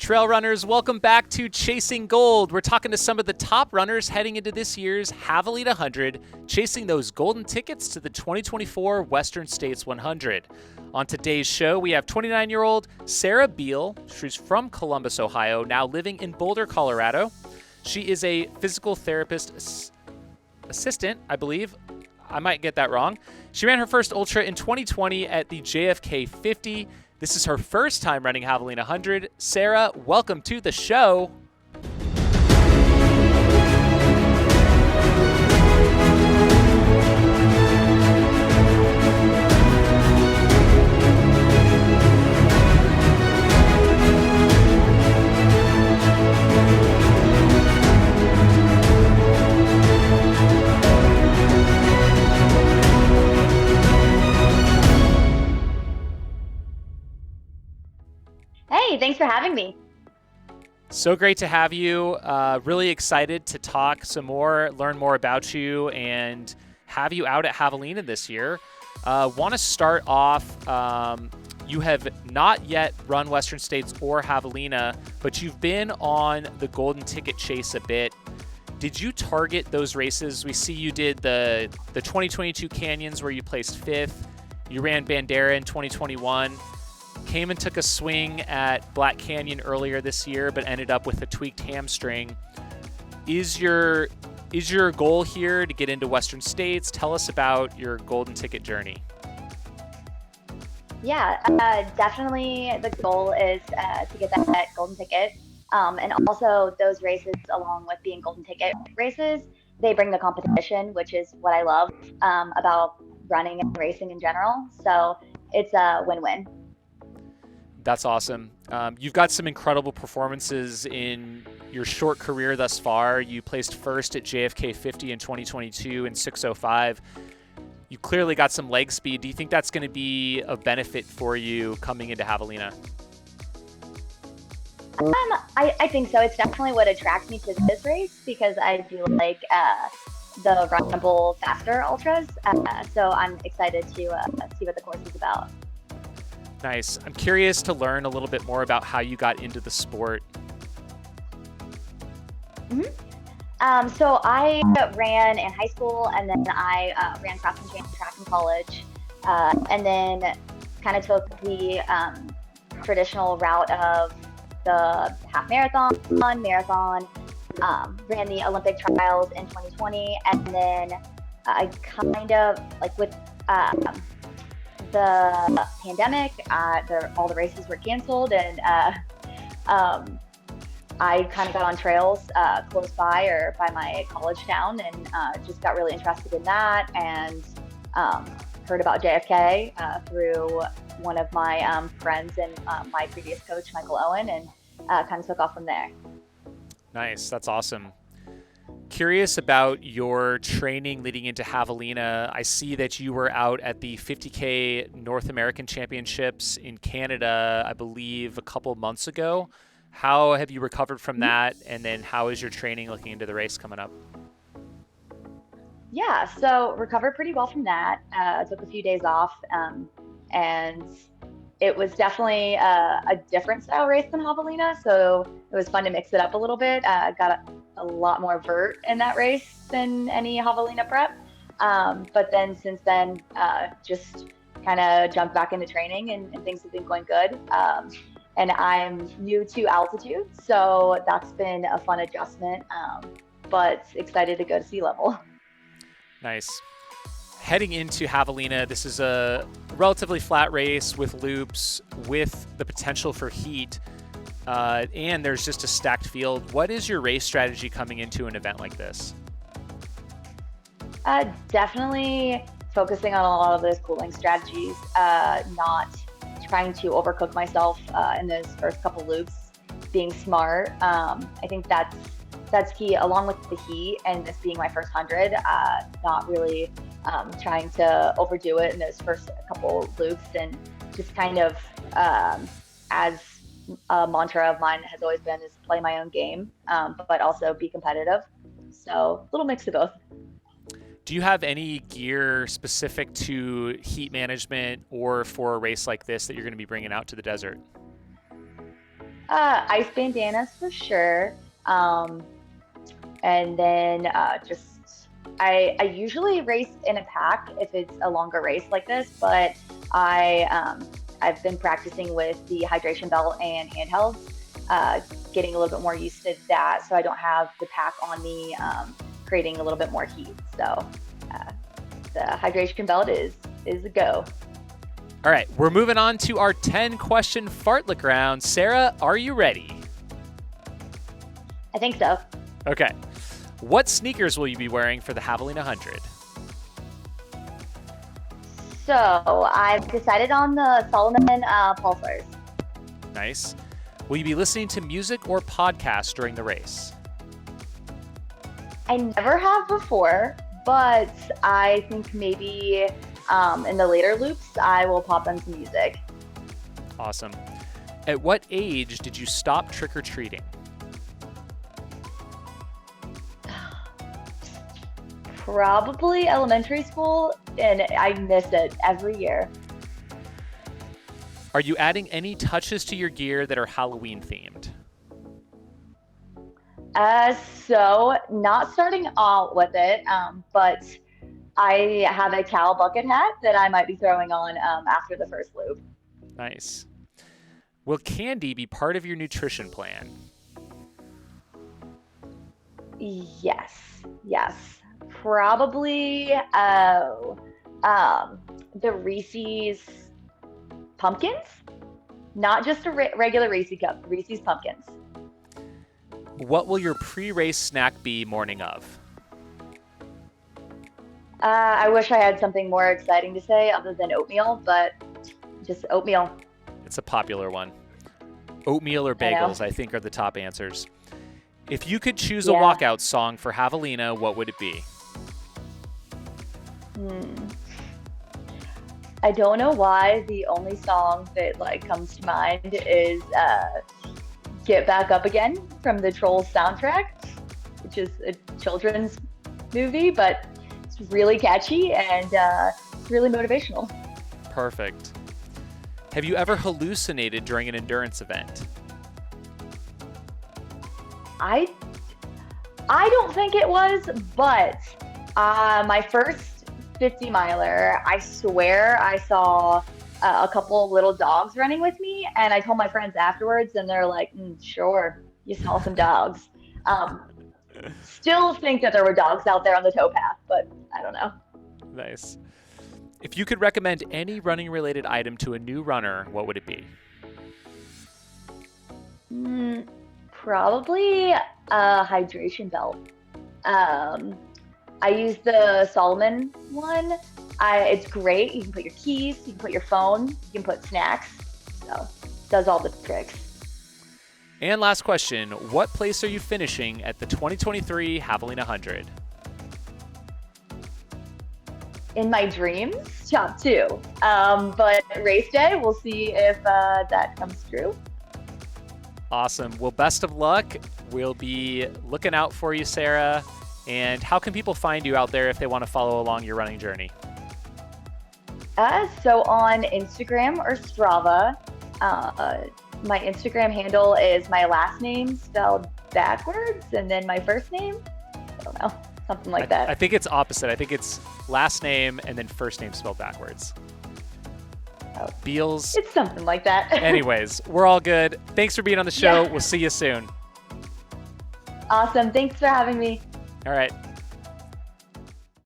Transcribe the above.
Trail runners, welcome back to Chasing Gold. We're talking to some of the top runners heading into this year's Javelina 100, chasing those golden tickets to the 2024 Western States 100. On today's show, we have 29-year-old Sarah Biehl. She's from Columbus, Ohio, now living in Boulder, Colorado. She is a physical therapist assistant, I believe. I might get that wrong. She ran her first ultra in 2020 at the JFK 50. This is her first time running Javelina 100. Sarah, welcome to the show. Hey, thanks for having me. So great to have you. Really excited to talk some more, learn more about you, and have you out at Javelina this year. Want to start off, you have not yet run Western States or Javelina, but you've been on the Golden Ticket chase a bit. Did you target those races? We see you did the 2022 Canyons where you placed 5th. You ran Bandera in 2021. Came and took a swing at Black Canyon earlier this year, but ended up with a tweaked hamstring. Is your goal here to get into Western States? Tell us about your golden ticket journey. Yeah, definitely the goal is to get that golden ticket. And also those races, along with being golden ticket races, they bring the competition, which is what I love about running and racing in general. So it's a win-win. That's awesome. You've got some incredible performances in your short career thus far. You placed first at JFK 50 in 2022 in 6:05. You clearly got some leg speed. Do you think that's going to be of benefit for you coming into Javelina? I think so. It's definitely what attracts me to this race because I do like the runnable, faster ultras. So I'm excited to see what the course is about. Nice. I'm curious to learn a little bit more about how you got into the sport. So I ran in high school, and then I ran cross country and track in college, and then kind of took the traditional route of the half marathon, ran the Olympic trials in 2020, and then I kind of like with the pandemic, all the races were canceled, and I kind of got on trails close by or by my college town, and just got really interested in that, and heard about JFK through one of my friends and my previous coach, Michael Owen, and kind of took off from there. Nice. That's awesome. Curious about your training leading into Javelina. I see that you were out at the 50K North American Championships in Canada, I believe, a couple months ago. How have you recovered from that? And then how is your training looking into the race coming up? Yeah, so recovered pretty well from that. I took a few days off, and it was definitely a different style race than Javelina, so it was fun to mix it up a little bit. I got a lot more vert in that race than any Javelina prep. But then since then, just kind of jumped back into training, and things have been going good. And I'm new to altitude, so that's been a fun adjustment, but excited to go to sea level. Nice. Heading into Javelina, this is a relatively flat race with loops, with the potential for heat, and there's just a stacked field. What is your race strategy coming into an event like this? Definitely focusing on a lot of those cooling strategies, not trying to overcook myself in those first couple loops, being smart. I think that's key, along with the heat and this being my first 100, not really trying to overdo it in those first couple loops, and just kind of, as a mantra of mine has always been, is play my own game, but also be competitive. So a little mix of both. Do you have any gear specific to heat management or for a race like this that you're going to be bringing out to the desert? Ice bandanas for sure. And then just I usually race in a pack if it's a longer race like this, but I've been practicing with the hydration belt and handhelds, getting a little bit more used to that, so I don't have the pack on me, creating a little bit more heat. So the hydration belt is a go. All right, we're moving on to our 10-question fartlek round. Sarah, are you ready? I think so. Okay. What sneakers will you be wearing for the Javelina 100? So I've decided on the Solomon Pulsars. Nice. Will you be listening to music or podcasts during the race? I never have before, but I think maybe in the later loops, I will pop in some music. Awesome. At what age did you stop trick-or-treating? Probably elementary school, and I miss it every year. Are you adding any touches to your gear that are Halloween themed? So not starting out with it, but I have a cow bucket hat that I might be throwing on after the first loop. Nice. Will candy be part of your nutrition plan? Yes. Probably the Reese's pumpkins, not just a regular Reese's cup, Reese's pumpkins. What will your pre-race snack be morning of? I wish I had something more exciting to say other than oatmeal, but just oatmeal. It's a popular one. Oatmeal or bagels, I think, are the top answers. If you could choose a walkout song for Javelina, what would it be? I don't know why the only song that comes to mind is Get Back Up Again from the Trolls soundtrack, which is a children's movie, but it's really catchy and it's really motivational. Perfect. Have you ever hallucinated during an endurance event? I don't think it was, but my first 50 miler, I swear I saw a couple little dogs running with me, and I told my friends afterwards, and they're like, sure, you saw some dogs. Still think that there were dogs out there on the towpath, but I don't know. Nice. If you could recommend any running-related item to a new runner, what would it be? Probably a hydration belt. I use the Solomon one. It's great. You can put your keys, you can put your phone, you can put snacks. So it does all the tricks. And last question, what place are you finishing at the 2023 Javelina 100? In my dreams, top 2. But race day, we'll see if that comes true. Awesome. Well, best of luck. We'll be looking out for you, Sarah. And how can people find you out there if they want to follow along your running journey? So on Instagram or Strava, my Instagram handle is my last name spelled backwards and then my first name. I don't know, something like that. I think it's opposite. I think it's last name and then first name spelled backwards. Oh, Biehl's. It's something like that. Anyways, we're all good. Thanks for being on the show. Yeah. We'll see you soon. Awesome. Thanks for having me. All right.